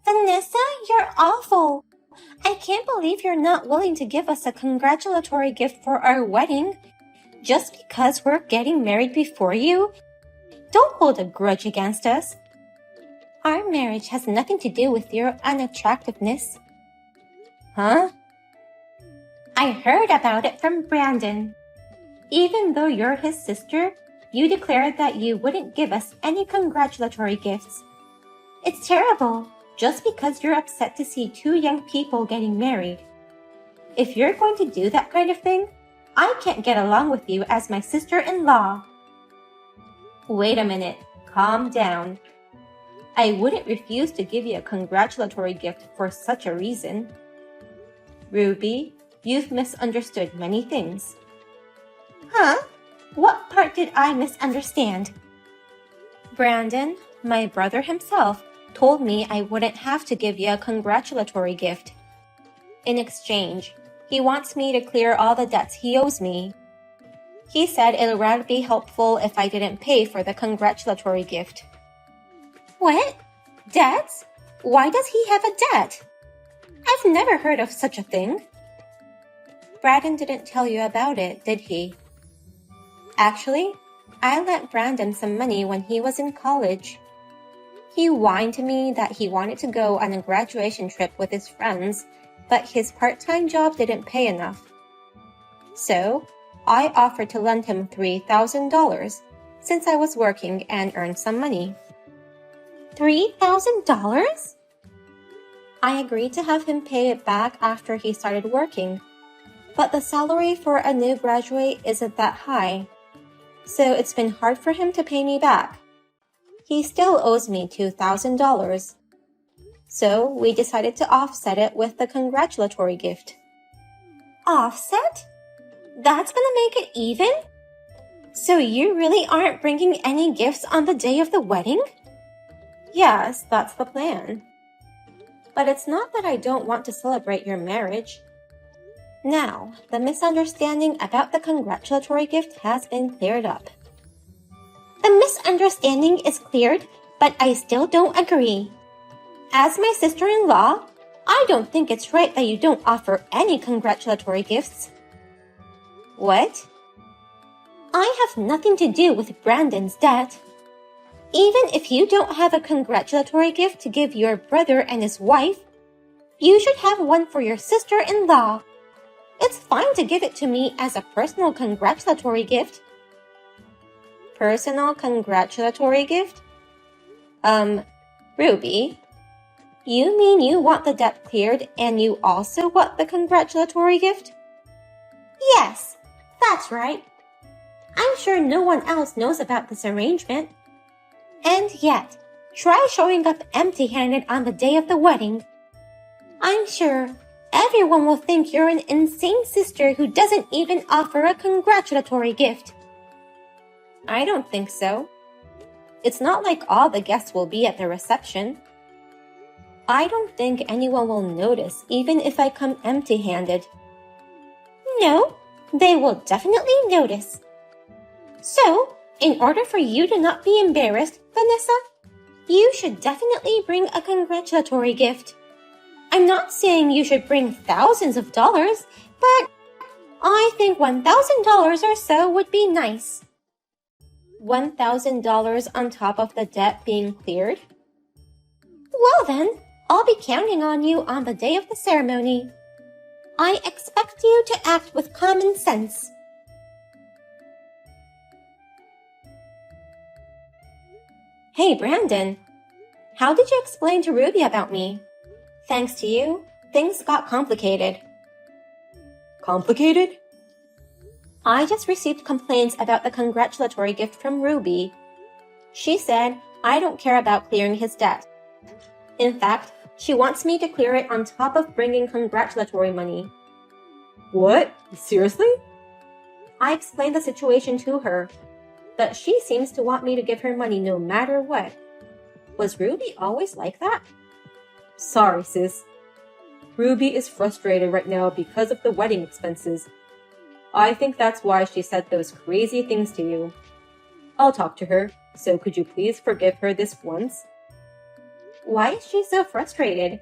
Vanessa, you're awful. I can't believe you're not willing to give us a congratulatory gift for our wedding. Just because we're getting married before you? Don't hold a grudge against us. Our marriage has nothing to do with your unattractiveness. Huh? I heard about it from Brandon. Even though you're his sister, you declared that you wouldn't give us any congratulatory gifts. It's terrible, just because you're upset to see two young people getting married. If you're going to do that kind of thing, I can't get along with you as my sister-in-law. Wait a minute, calm down. I wouldn't refuse to give you a congratulatory gift for such a reason. Ruby, you've misunderstood many things. Huh? What part did I misunderstand? Brandon, my brother himself, told me I wouldn't have to give you a congratulatory gift. In exchange, he wants me to clear all the debts he owes me. He said it would be helpful if I didn't pay for the congratulatory gift. What? Debts? Why does he have a debt? I've never heard of such a thing. Brandon didn't tell you about it, did he? Actually, I lent Brandon some money when he was in college. He whined to me that he wanted to go on a graduation trip with his friends, but his part-time job didn't pay enough. So, I offered to lend him $3,000 since I was working and earned some money. $3,000? I agreed to have him pay it back after he started working, but the salary for a new graduate isn't that high, so it's been hard for him to pay me back. He still owes me $2,000. So we decided to offset it with the congratulatory gift. Offset? That's gonna make it even? So you really aren't bringing any gifts on the day of the wedding? Yes, that's the plan. But it's not that I don't want to celebrate your marriage. Now, the misunderstanding about the congratulatory gift has been cleared up. The misunderstanding is cleared, but I still don't agree. As my sister-in-law, I don't think it's right that you don't offer any congratulatory gifts. What? I have nothing to do with Brandon's debt. Even if you don't have a congratulatory gift to give your brother and his wife, you should have one for your sister-in-law. It's fine to give it to me as a personal congratulatory gift. Personal congratulatory gift? Ruby, you mean you want the debt cleared and you also want the congratulatory gift? Yes, that's right. I'm sure no one else knows about this arrangement. And yet, try showing up empty-handed on the day of the wedding. I'm sure everyone will think you're an insane sister who doesn't even offer a congratulatory gift. I don't think so. It's not like all the guests will be at the reception. I don't think anyone will notice even if I come empty-handed. No, they will definitely notice. So, in order for you to not be embarrassed, Vanessa, you should definitely bring a congratulatory gift. I'm not saying you should bring thousands of dollars, but I think $1,000 or so would be nice. $1,000 on top of the debt being cleared? Well then, I'll be counting on you on the day of the ceremony. I expect you to act with common sense. Hey, Brandon. How did you explain to Ruby about me? Thanks to you, things got complicated. Complicated? I just received complaints about the congratulatory gift from Ruby. She said I don't care about clearing his debt. In fact, she wants me to clear it on top of bringing congratulatory money. What? Seriously? I explained the situation to her, but she seems to want me to give her money no matter what. Was Ruby always like that? Sorry, sis. Ruby is frustrated right now because of the wedding expenses. I think that's why she said those crazy things to you. I'll talk to her, so could you please forgive her this once? Why is she so frustrated?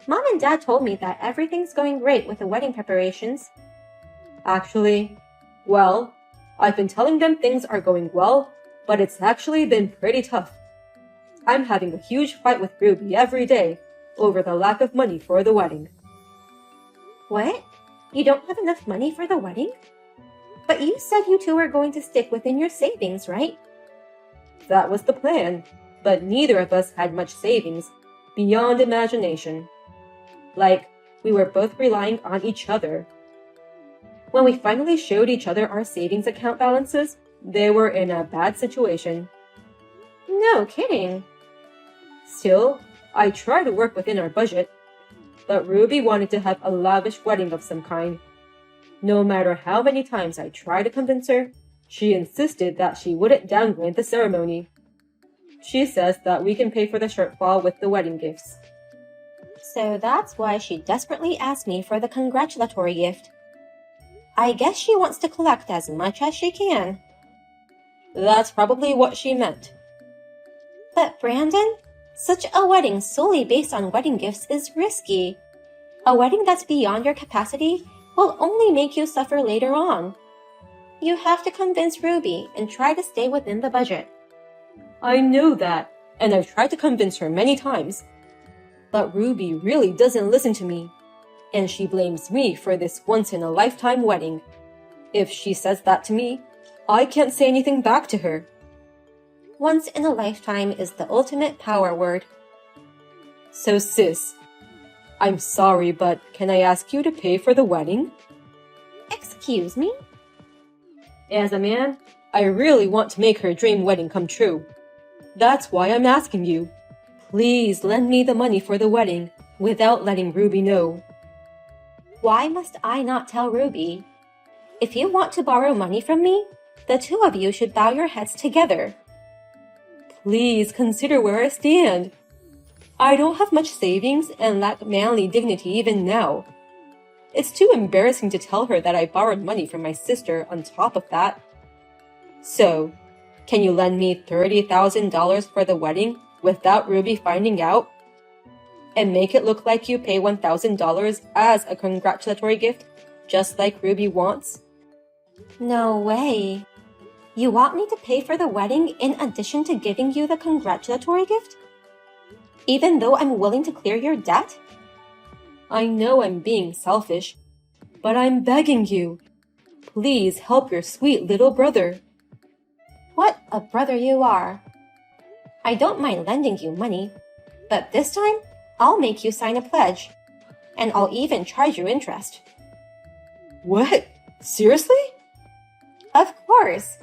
Mom and Dad told me that everything's going great with the wedding preparations. Actually, well, I've been telling them things are going well, but it's actually been pretty tough. I'm having a huge fight with Ruby every day over the lack of money for the wedding. What? You don't have enough money for the wedding? But you said you two were going to stick within your savings, right? That was the plan, but neither of us had much savings beyond imagination. Like, we were both relying on each other. When we finally showed each other our savings account balances, they were in a bad situation. No kidding. Still, I try to work within our budget, but Ruby wanted to have a lavish wedding of some kind. No matter how many times I tried to convince her, she insisted that she wouldn't downgrade the ceremony. She says that we can pay for the shortfall with the wedding gifts. So that's why she desperately asked me for the congratulatory gift. I guess she wants to collect as much as she can. That's probably what she meant. But Brandon, such a wedding solely based on wedding gifts is risky. A wedding that's beyond your capacity will only make you suffer later on. You have to convince Ruby and try to stay within the budget. I know that, and I've tried to convince her many times. But Ruby really doesn't listen to me, and she blames me for this once-in-a-lifetime wedding. If she says that to me, I can't say anything back to her. Once in a lifetime is the ultimate power word. So sis, I'm sorry, but can I ask you to pay for the wedding? Excuse me? As a man, I really want to make her dream wedding come true. That's why I'm asking you. Please lend me the money for the wedding without letting Ruby know. Why must I not tell Ruby? If you want to borrow money from me, the two of you should bow your heads together. Please consider where I stand. I don't have much savings and lack manly dignity even now. It's too embarrassing to tell her that I borrowed money from my sister on top of that. So, can you lend me $30,000 for the wedding without Ruby finding out? And make it look like you pay $1,000 as a congratulatory gift, just like Ruby wants? No way. You want me to pay for the wedding in addition to giving you the congratulatory gift? Even though I'm willing to clear your debt? I know I'm being selfish, but I'm begging you. Please help your sweet little brother. What a brother you are. I don't mind lending you money, but this time, I'll make you sign a pledge, and I'll even charge you interest. What? Seriously? Of course.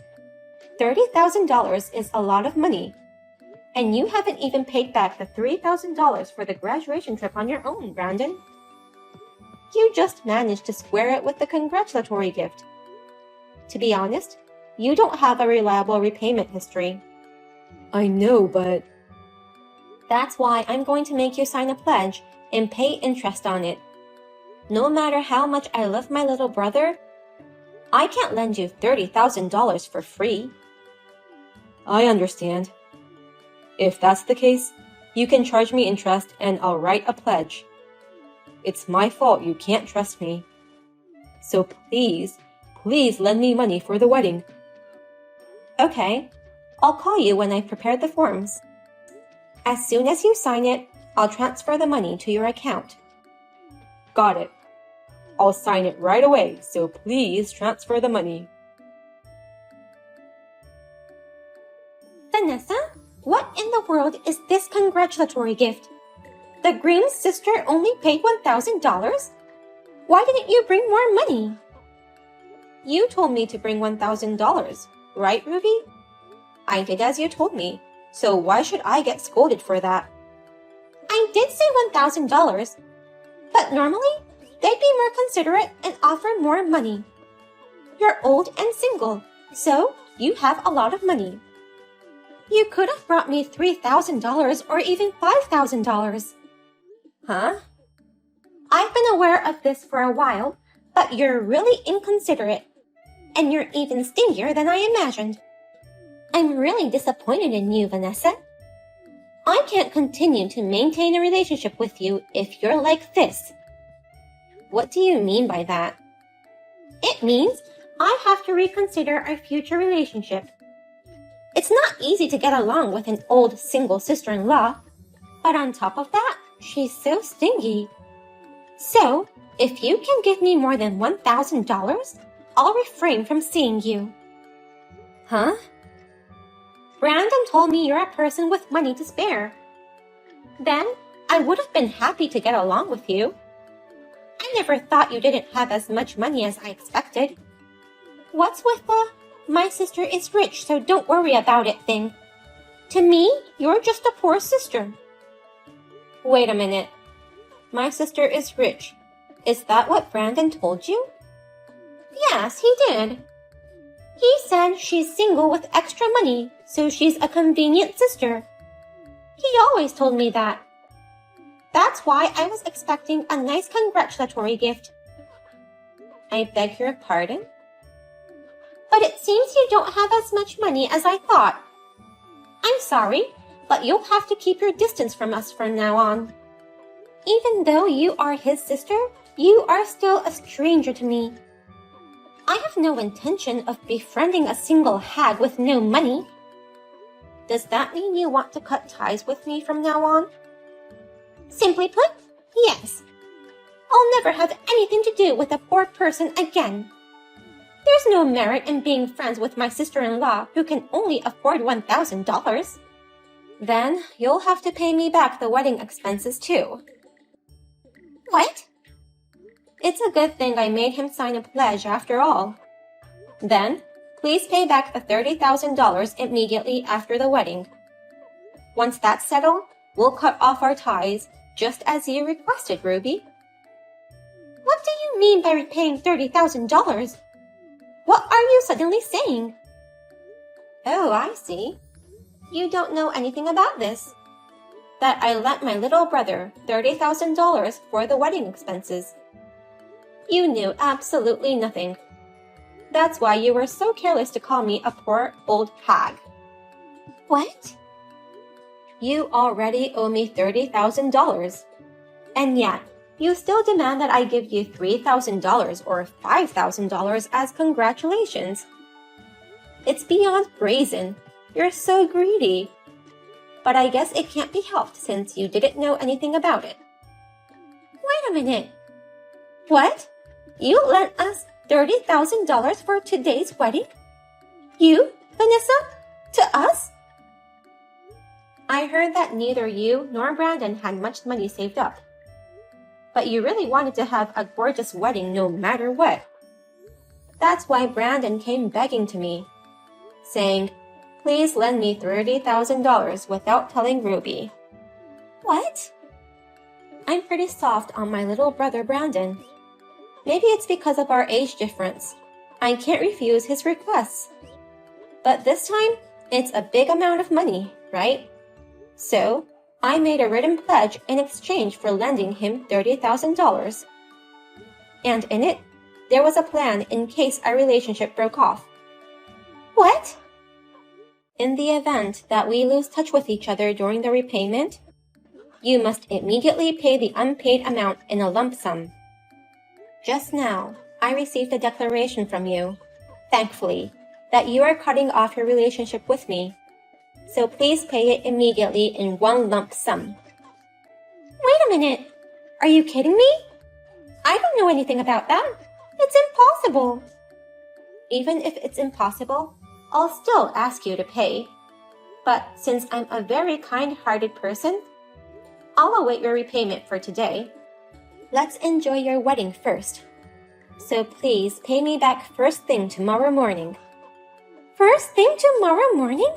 $30,000 is a lot of money, and you haven't even paid back the $3,000 for the graduation trip on your own, Brandon. You just managed to square it with the congratulatory gift. To be honest, you don't have a reliable repayment history. I know, but... That's why I'm going to make you sign a pledge and pay interest on it. No matter how much I love my little brother, I can't lend you $30,000 for free. I understand. If that's the case, you can charge me interest and I'll write a pledge. It's my fault you can't trust me. So please lend me money for the wedding. Okay, I'll call you when I've prepared the forms. As soon as you sign it, I'll transfer the money to your account. Got it. I'll sign it right away, so please transfer the money. Vanessa, what in the world is this congratulatory gift? The groom's sister only paid $1,000? Why didn't you bring more money? You told me to bring $1,000, right, Ruby? I did as you told me, so why should I get scolded for that? I did say $1,000, but normally they'd be more considerate and offer more money. You're old and single, so you have a lot of money. You could have brought me $3,000 or even $5,000. Huh? I've been aware of this for a while, but you're really inconsiderate. And you're even stingier than I imagined. I'm really disappointed in you, Vanessa. I can't continue to maintain a relationship with you if you're like this. What do you mean by that? It means I have to reconsider our future relationship. It's not easy to get along with an old single sister-in-law, but on top of that, she's so stingy. So, if you can give me more than $1,000, I'll refrain from seeing you. Huh? Brandon told me you're a person with money to spare. Then, I would have been happy to get along with you. I never thought you didn't have as much money as I expected. What's with the, my sister is rich, so don't worry about it thing? To me, you're just a poor sister. Wait a minute. My sister is rich. Is that what Brandon told you? Yes, he did. He said she's single with extra money, so she's a convenient sister. He always told me that. That's why I was expecting a nice congratulatory gift. I beg your pardon? But it seems you don't have as much money as I thought. I'm sorry, but you'll have to keep your distance from us from now on. Even though you are his sister, you are still a stranger to me. I have no intention of befriending a single hag with no money. Does that mean you want to cut ties with me from now on? Simply put, yes. I'll never have anything to do with a poor person again. There's no merit in being friends with my sister-in-law who can only afford $1,000. Then you'll have to pay me back the wedding expenses too. What? It's a good thing I made him sign a pledge after all. Then, please pay back the $30,000 immediately after the wedding. Once that's settled, we'll cut off our ties, just as you requested, Ruby. What do you mean by repaying $30,000? What are you suddenly saying? Oh, I see. You don't know anything about this. That I lent my little brother $30,000 for the wedding expenses. You knew absolutely nothing. That's why you were so careless to call me a poor old hag. What? You already owe me $30,000. And yet, you still demand that I give you $3,000 or $5,000 as congratulations. It's beyond brazen. You're so greedy. But I guess it can't be helped since you didn't know anything about it. Wait a minute. What? You lent us $30,000 for today's wedding? You, Vanessa? To us? I heard that neither you nor Brandon had much money saved up. But you really wanted to have a gorgeous wedding no matter what. That's why Brandon came begging to me, saying, please lend me $30,000 without telling Ruby. What? I'm pretty soft on my little brother Brandon. Maybe it's because of our age difference. I can't refuse his requests. But this time, it's a big amount of money, right? So, I made a written pledge in exchange for lending him $30,000. And in it, there was a plan in case our relationship broke off. What? In the event that we lose touch with each other during the repayment, you must immediately pay the unpaid amount in a lump sum. Just now, I received a declaration from you, thankfully, that you are cutting off your relationship with me. So please pay it immediately in one lump sum. Wait a minute. Are you kidding me? I don't know anything about that. It's impossible. Even if it's impossible, I'll still ask you to pay. But since I'm a very kind-hearted person, I'll await your repayment for today. Let's enjoy your wedding first. So please pay me back first thing tomorrow morning. First thing tomorrow morning?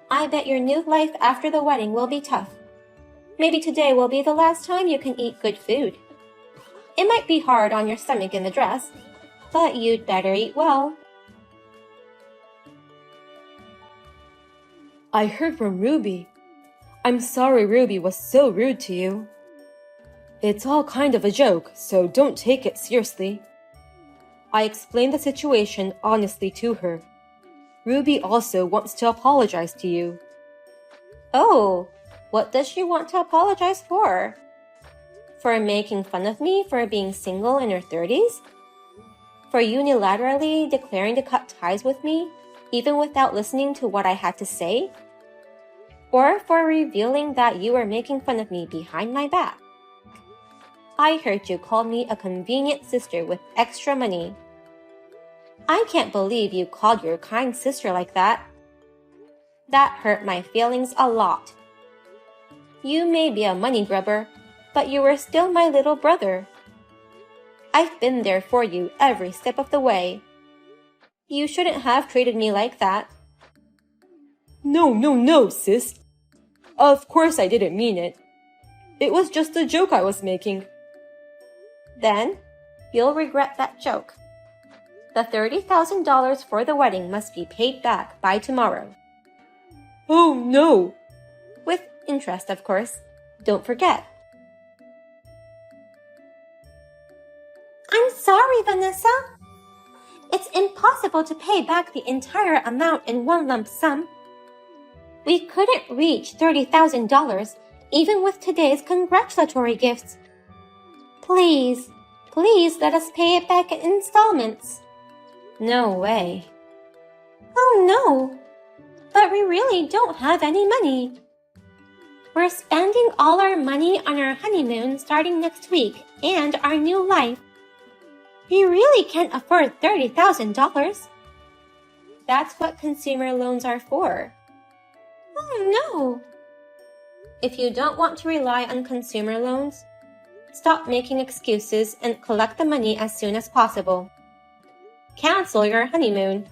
I bet your new life after the wedding will be tough. Maybe today will be the last time you can eat good food. It might be hard on your stomach in the dress, but you'd better eat well. I heard from Ruby. I'm sorry Ruby was so rude to you. It's all kind of a joke, so don't take it seriously. I explained the situation honestly to her. Ruby also wants to apologize to you. Oh, What does she want to apologize for? For making fun of me for being single in her 30s? For unilaterally declaring to cut ties with me, even without listening to what I had to say? Or for revealing that you were making fun of me behind my back? I heard you called me a convenient sister with extra money. I can't believe you called your kind sister like that. That hurt my feelings a lot. You may be a money grubber, but you were still my little brother. I've been there for you every step of the way. You shouldn't have treated me like that. No, sis. Of course I didn't mean it. It was just a joke I was making. Then, you'll regret that joke. The $30,000 for the wedding must be paid back by tomorrow. Oh, no. With interest, of course. Don't forget. I'm sorry, Vanessa. It's impossible to pay back the entire amount in one lump sum. We couldn't reach $30,000 even with today's congratulatory gifts. Please let us pay it back in installments. No way. Oh no, but we really don't have any money. We're spending all our money on our honeymoon starting next week and our new life. We really can't afford $30,000. That's what consumer loans are for. Oh no. If you don't want to rely on consumer loans, stop making excuses and collect the money as soon as possible. Cancel your honeymoon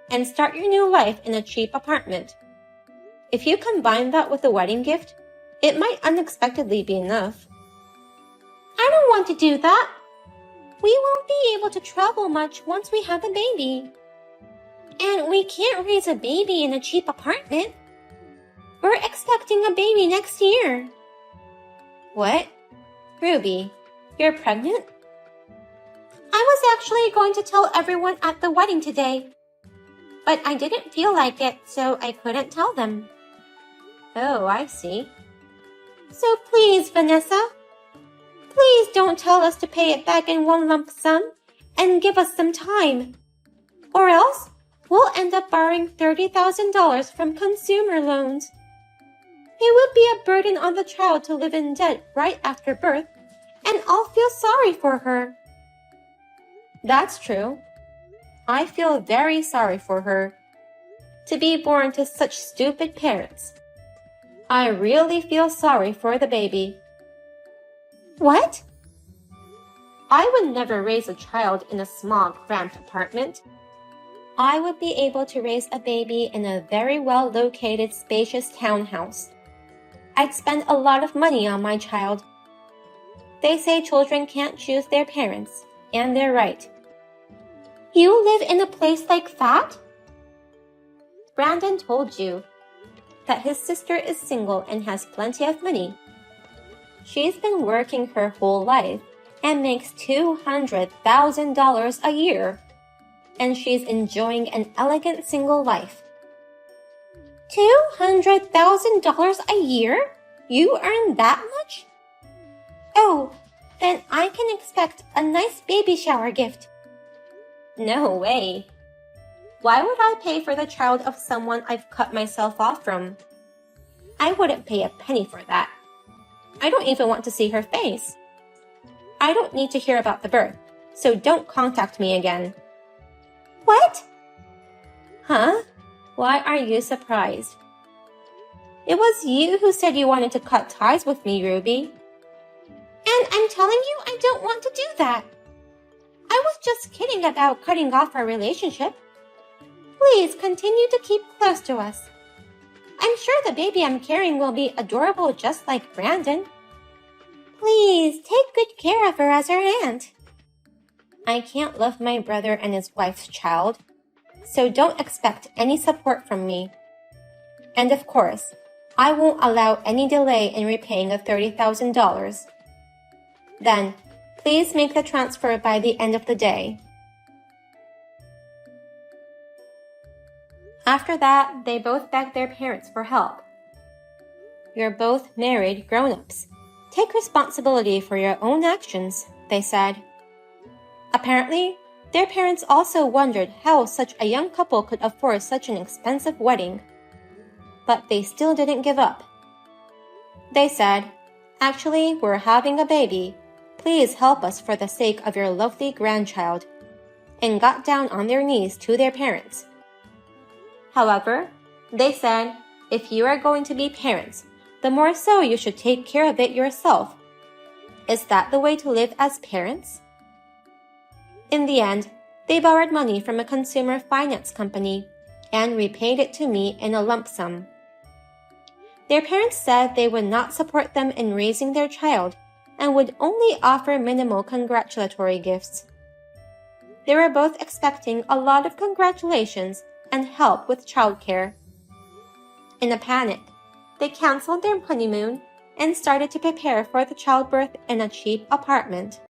and start your new life in a cheap apartment. If you combine that with the wedding gift, it might unexpectedly be enough. I don't want to do that. We won't be able to travel much once we have a baby. And we can't raise a baby in a cheap apartment. We're expecting a baby next year. What? Ruby, you're pregnant? I was actually going to tell everyone at the wedding today, but I didn't feel like it, so I couldn't tell them. Oh, I see. So please, Vanessa, please don't tell us to pay it back in one lump sum and give us some time. Or else, we'll end up borrowing $30,000 from consumer loans. It would be a burden on the child to live in debt right after birth, and I'll feel sorry for her. That's true. I feel very sorry for her. To be born to such stupid parents. I really feel sorry for the baby. What? I would never raise a child in a small, cramped apartment. I would be able to raise a baby in a very well-located, spacious townhouse. I'd spend a lot of money on my child. They say children can't choose their parents, and they're right. You live in a place like that? Brandon told you that his sister is single and has plenty of money. She's been working her whole life and makes $200,000 a year, and she's enjoying an elegant single life. $200,000 a year? You earn that much? Oh, then I can expect a nice baby shower gift. No way. Why would I pay for the child of someone I've cut myself off from? I wouldn't pay a penny for that. I don't even want to see her face. I don't need to hear about the birth, so don't contact me again. What? Huh? Why are you surprised? It was you who said you wanted to cut ties with me, Ruby. And I'm telling you I don't want to do that. I was just kidding about cutting off our relationship. Please continue to keep close to us. I'm sure the baby I'm carrying will be adorable just like Brandon. Please take good care of her as our aunt. I can't love my brother and his wife's child, so don't expect any support from me. And of course, I won't allow any delay in repaying the $30,000. Then, please make the transfer by the end of the day. After that, they both begged their parents for help. You're both married grown-ups. Take responsibility for your own actions, they said. Apparently, their parents also wondered how such a young couple could afford such an expensive wedding. But they still didn't give up. They said, "Actually, we're having a baby. Please help us for the sake of your lovely grandchild," and got down on their knees to their parents. However, they said, "If you are going to be parents, the more so you should take care of it yourself. Is that the way to live as parents?" In the end, they borrowed money from a consumer finance company and repaid it to me in a lump sum. Their parents said they would not support them in raising their child and would only offer minimal congratulatory gifts. They were both expecting a lot of congratulations and help with childcare. In a panic, they canceled their honeymoon and started to prepare for the childbirth in a cheap apartment.